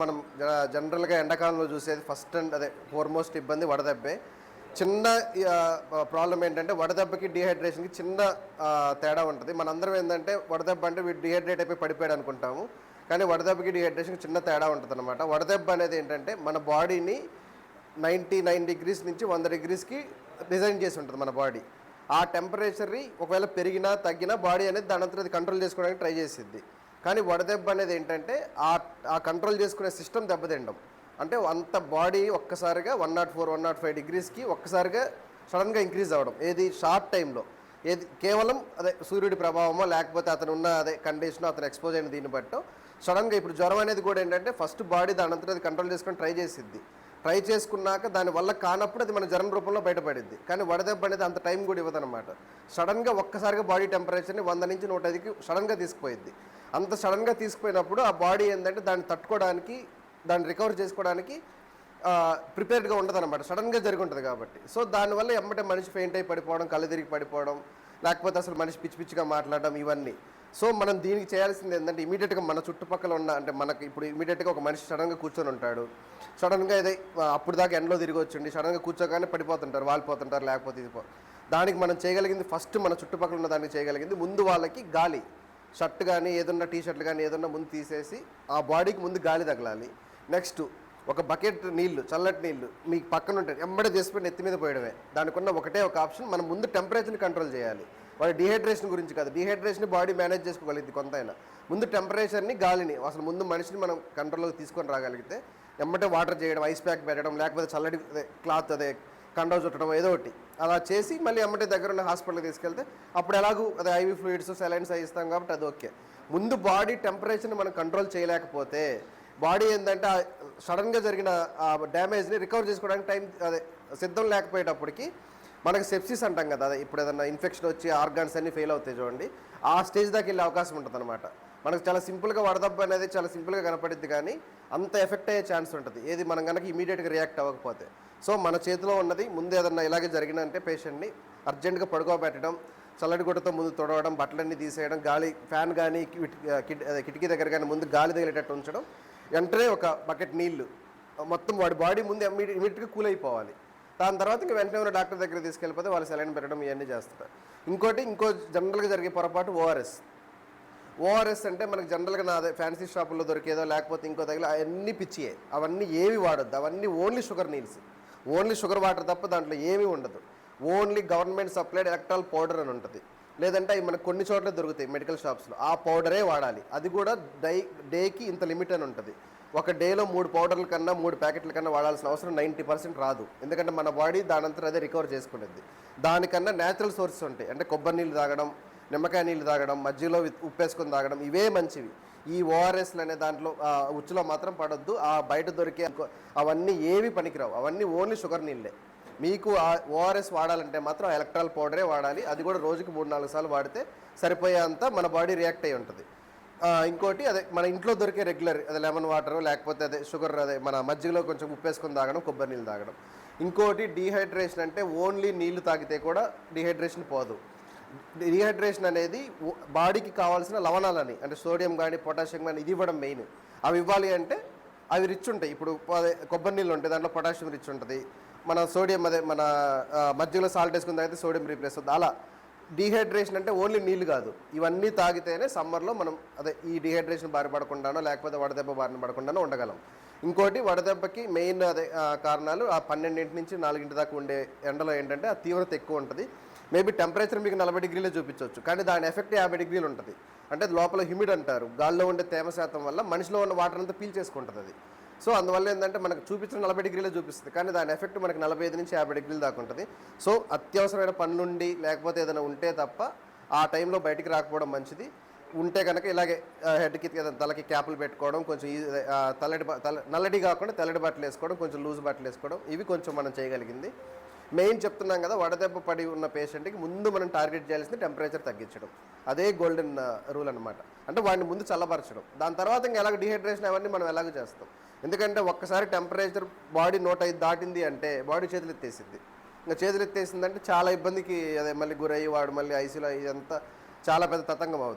మనం జనరల్‌గా ఎండాకాలంలో చూసేది ఫస్ట్ అండ్ అదే ఫోర్‌మోస్ట్ ఇబ్బంది వడదెబ్బే. చిన్న ప్రాబ్లమ్ ఏంటంటే వడదెబ్బకి, డీహైడ్రేషన్‌కి చిన్న తేడా ఉంటది. మనందరం ఏందంటే వడదెబ్బ అంటే వీడు డీహైడ్రేట్ అయిపోయి పడిపోయాడు అనుకుంటాము. కానీ వడదెబ్బకి, డీహైడ్రేషన్‌కి చిన్న తేడా ఉంటదనమాట. వడదెబ్బ అనేది ఏంటంటే మన బాడీని 99 డిగ్రీస్ నుంచి 100 డిగ్రీస్‌కి డిజైన్ చేసి ఉంటది మన బాడీ. ఆ టెంపరేచర్‌ని ఒకవేళ పెరిగినా, తగ్గినా బాడీ అనేది దానంతట అది కంట్రోల్ చేసుకోవడానికి ట్రై చేసిద్ది. కానీ వడదెబ్బ అనేది ఏంటంటే ఆ కంట్రోల్ చేసుకునే సిస్టమ్ దెబ్బతినడం. అంటే అంత బాడీ ఒక్కసారిగా 104, 105 డిగ్రీస్‌కి ఒక్కసారిగా సడన్‌గా ఇంక్రీజ్ అవ్వడం. ఏది షార్ట్ టైంలో. ఏది కేవలం అదే సూర్యుడి ప్రభావమో లేకపోతే అతను ఉన్న అదే కండిషనో అతను ఎక్స్‌పోజ్ అయిన దీన్ని బట్టో సడన్‌గా ఇప్పుడు జ్వరం అనేది కూడా ఏంటంటే ఫస్ట్ బాడీ దానంతట అది కంట్రోల్ చేసుకొని ట్రై చేసిద్ది. ట్రై చేసుకున్నాక దానివల్ల కానప్పుడు అది మన జ్వరం రూపంలో బయటపడిద్ది. కానీ వడదెబ్బ అనేది అంత టైం కూడా ఇవ్వదనమాట. సడన్‌గా ఒక్కసారిగా బాడీ టెంపరేచర్‌ని 100 నుంచి 105కి సడన్‌గా తీసుకుపోయిద్ది. అంత సడన్‌గా తీసుకుపోయినప్పుడు ఆ బాడీ ఏంటంటే దాన్ని తట్టుకోవడానికి, దాన్ని రికవర్ చేసుకోవడానికి ప్రిపేర్డ్‌గా ఉండదనమాట. సడన్‌గా జరిగి ఉంటుంది కాబట్టి. సో దానివల్ల ఎమ్మటే మనిషి ఫెయింట్ అయి పడిపోవడం, కళ్ళు తిరిగి పడిపోవడం, లేకపోతే అసలు మనిషి పిచ్చి పిచ్చిగా మాట్లాడడం ఇవన్నీ. సో మనం దీనికి చేయాల్సింది ఏంటంటే ఇమీడియట్‌గా మన చుట్టుపక్కల ఉన్న అంటే మనకి ఇప్పుడు ఇమీడియట్‌గా ఒక మనిషి సడన్‌గా కూర్చొని ఉంటాడు. సడన్‌గా ఇదే అప్పుడు దాకా ఎండలో తిరిగి వచ్చిండి సడన్‌గా కూర్చోగానే పడిపోతుంటారు, వాలిపోతుంటారు, లేకపోతే ఇది దానికి మనం చేయగలిగింది ఫస్ట్ మన చుట్టుపక్కల ఉన్న దానికి చేయగలిగింది ముందు వాళ్ళకి గాలి షర్ట్ కానీ ఏదన్నా టీ షర్ట్లు కానీ ఏదన్నా ముందు తీసేసి ఆ బాడీకి ముందు గాలి తగలాలి. నెక్స్ట్ ఒక బకెట్ నీళ్లు, చల్లటి నీళ్లు మీకు పక్కన ఉంటాయి ఎమ్మడే చేసిపోయి నెత్తి మీద పోయడమే. దానికి ఉన్న ఒకటే ఒక ఆప్షన్, మనం ముందు టెంపరేచర్ని కంట్రోల్ చేయాలి. వాడి డీహైడ్రేషన్ గురించి కాదు, డీహైడ్రేషన్ బాడీ మేనేజ్ చేసుకోగలిగింది కొంతైనా. ముందు టెంపరేచర్ని, గాలిని అసలు ముందు మనిషిని మనం కంట్రోల్లోకి తీసుకొని రాగలిగితే ఎమ్మటే వాటర్ చేయడం, ఐస్ ప్యాక్ పెట్టడం, లేకపోతే చల్లటి క్లాత్ అదే కండవ చుట్టడం ఏదో ఒకటి అలా చేసి మళ్ళీ ఎమ్మటే దగ్గర ఉన్న హాస్పిటల్కి తీసుకెళ్తే అప్పుడు ఎలాగూ అదే ఐవీ ఫ్లూయిడ్స్, సెలైన్స్ అవి ఇస్తాం కాబట్టి అది ఓకే. ముందు బాడీ టెంపరేచర్ని మనం కంట్రోల్ చేయలేకపోతే బాడీ ఏంటంటే సడన్గా జరిగిన డ్యామేజ్ని రికవర్ చేసుకోవడానికి టైం అదే సిద్ధం లేకపోయేటప్పటికి మనకి సెప్సిస్ అంటాం కదా, అదే ఇప్పుడు ఏదైనా ఇన్ఫెక్షన్ వచ్చి ఆర్గాన్స్ అన్నీ ఫెయిల్ అవుతాయి చూడండి, ఆ స్టేజ్ దాకా వెళ్ళే అవకాశం ఉంటుంది అనమాట. మనకు చాలా సింపుల్గా వడదెబ్బ అనేది చాలా సింపుల్గా కనపడిద్ది కానీ అంత ఎఫెక్ట్ అయ్యే ఛాన్స్ ఉంటుంది ఏది మనం కనుక ఇమీడియట్గా రియాక్ట్ అవ్వకపోతే. సో మన చేతిలో ఉన్నది ముందు ఏదన్నా ఇలాగే జరిగినంటే పేషెంట్ని అర్జెంటుగా పడుకోబెట్టడం, చల్లటి గుడ్డతో ముందు తుడవడం, బట్టలన్నీ తీసేయడం, గాలి ఫ్యాన్ కానీ కిటికీ దగ్గర కానీ ముందు గాలి తగిలేటట్టు ఉంచడం, వెంటనే ఒక బకెట్ నీళ్లు మొత్తం వాడి బాడీ ముందు ఇమీడియట్గా కూల్ అయిపోవాలి. దాని తర్వాత ఇంకా వెంటనే ఉన్న డాక్టర్ దగ్గర తీసుకెళ్ళిపోతే వాళ్ళు సెలైన్ పెట్టడం ఇవన్నీ చేస్తారు. ఇంకో జనరల్గా జరిగే పొరపాటు ఓఆర్ఎస్ అంటే మనకి జనరల్గా నాదే ఫ్యాన్సీ షాపుల్లో దొరికేదో లేకపోతే ఇంకో దగ్గర అవన్నీ పిచ్చియే, అవన్నీ ఏవి వాడొద్దు. అవన్నీ ఓన్లీ షుగర్ నీల్స్, ఓన్లీ షుగర్ వాటర్ తప్ప దాంట్లో ఏమీ ఉండదు. Only government supplied Electral powder అని ఉంటుంది, లేదంటే అవి మనకు కొన్ని చోట్ల దొరుకుతాయి మెడికల్ షాప్స్లో, ఆ పౌడరే వాడాలి. అది కూడా డేకి ఇంత లిమిట్ అని ఉంటుంది. ఒక డేలో 3 పౌడర్ల కన్నా 3 ప్యాకెట్ల కన్నా వాడాల్సిన అవసరం 90% రాదు. ఎందుకంటే మన బాడీ దానంతా అదే రికవర్ చేసుకునేది. దానికన్నా న్యాచురల్ సోర్సెస్ ఉంటాయి, అంటే కొబ్బరి నీళ్ళు తాగడం, నిమ్మకాయ నీళ్ళు తాగడం, మధ్యలో ఉప్పేసుకొని తాగడం, ఇవే మంచివి. ఈ ఓఆర్ఎస్లు అనే దాంట్లో ఉచ్చులో మాత్రం పడొద్దు. ఆ బయట దొరికే అవన్నీ ఏవి పనికిరావు, అవన్నీ ఓన్లీ షుగర్ నీళ్ళే. మీకు ఆ ఓఆర్ఎస్ వాడాలంటే మాత్రం ఎలక్ట్రాల్ పౌడరే వాడాలి. అది కూడా రోజుకి 3-4 సార్లు వాడితే సరిపోయేంత మన బాడీ రియాక్ట్ అయ్యి ఉంటుంది. ఇంకోటి అదే మన ఇంట్లో దొరికే రెగ్యులర్ అదే లెమన్ వాటర్, లేకపోతే అదే షుగర్ అదే మన మజ్జిగలో కొంచెం ఉప్పేసుకొని తాగడం, కొబ్బరి నీళ్ళు తాగడం. ఇంకోటి డీహైడ్రేషన్ అంటే ఓన్లీ నీళ్లు తాగితే కూడా డీహైడ్రేషన్ పోదు. డీహైడ్రేషన్ అనేది బాడీకి కావాల్సిన లవణాలని అంటే సోడియం కానీ పొటాషియం కానీ ఇది ఇవ్వడం మెయిన్. అవి ఇవ్వాలి అంటే అవి రిచ్ ఉంటాయి. ఇప్పుడు అదే కొబ్బరి నీళ్ళు ఉంటాయి, దాంట్లో పొటాషియం రిచ్ ఉంటుంది. మన సోడియం అదే మన మధ్యలో సాల్ట్ వేసుకుని తాగితే సోడియం రీప్లేస్ అవుతుంది. అలా డీహైడ్రేషన్ అంటే ఓన్లీ నీళ్ళు కాదు, ఇవన్నీ తాగితేనే సమ్మర్లో మనం అదే ఈ డీహైడ్రేషన్ బారి పడకుండానో లేకపోతే వడదెబ్బ బారిన పడకుండానో ఉండగలం. ఇంకోటి వడదెబ్బకి మెయిన్ అదే కారణాలు ఆ 12 నుంచి 4 దాకా ఉండే ఎండలో ఏంటంటే ఆ తీవ్రత ఎక్కువ ఉంటుంది. మేబీ టెంపరేచర్ మీకు 40 డిగ్రీలే చూపించవచ్చు, కానీ దాని ఎఫెక్ట్ 50 డిగ్రీలు ఉంటుంది. అంటే లోపల హ్యూమిడ్ అంటారు, గాల్లో ఉండే తేమ శాతం వల్ల మనిషిలో ఉన్న వాటర్ అంతా పీల్ చేసుకుంటుంది అది. సో అందువల్ల ఏంటంటే మనకు చూపించిన 40 డిగ్రీలే చూపిస్తుంది, కానీ దాని ఎఫెక్ట్ మనకి 45 నుంచి 50 డిగ్రీలు దాకా ఉంటుంది. సో అత్యవసరమైన పనులుండి లేకపోతే ఏదైనా ఉంటే తప్ప ఆ టైంలో బయటికి రాకపోవడం మంచిది. ఉంటే కనుక ఇలాగే హెడ్కి తలకి క్యాపులు పెట్టుకోవడం, కొంచెం నల్లటి కాకుండా తెల్లటి బట్టలు వేసుకోవడం, కొంచెం లూజ్ బట్టలు వేసుకోవడం, ఇవి కొంచెం మనం చేయగలిగింది. మెయిన్ చెప్తున్నాం కదా, వడదెబ్బ పడి ఉన్న పేషెంట్కి ముందు మనం టార్గెట్ చేయాల్సింది టెంపరేచర్ తగ్గించడం. అదే గోల్డెన్ రూల్ అనమాట. అంటే వాడిని ముందు చల్లబరచడం, దాని తర్వాత ఇంకా ఎలాగ డీహైడ్రేషన్ అవన్నీ మనం ఎలాగో చేస్తాం. ఎందుకంటే ఒక్కసారి టెంపరేచర్ బాడీ 105 దాటింది అంటే బాడీ చేతులు ఎత్తేసింది. ఇంకా చేతులు ఎత్తేసిందంటే చాలా ఇబ్బందికి అదే మళ్ళీ గురయ్యి వాడు మళ్ళీ ఐసీలో ఇదంతా చాలా పెద్ద తతంగం అవుతుంది.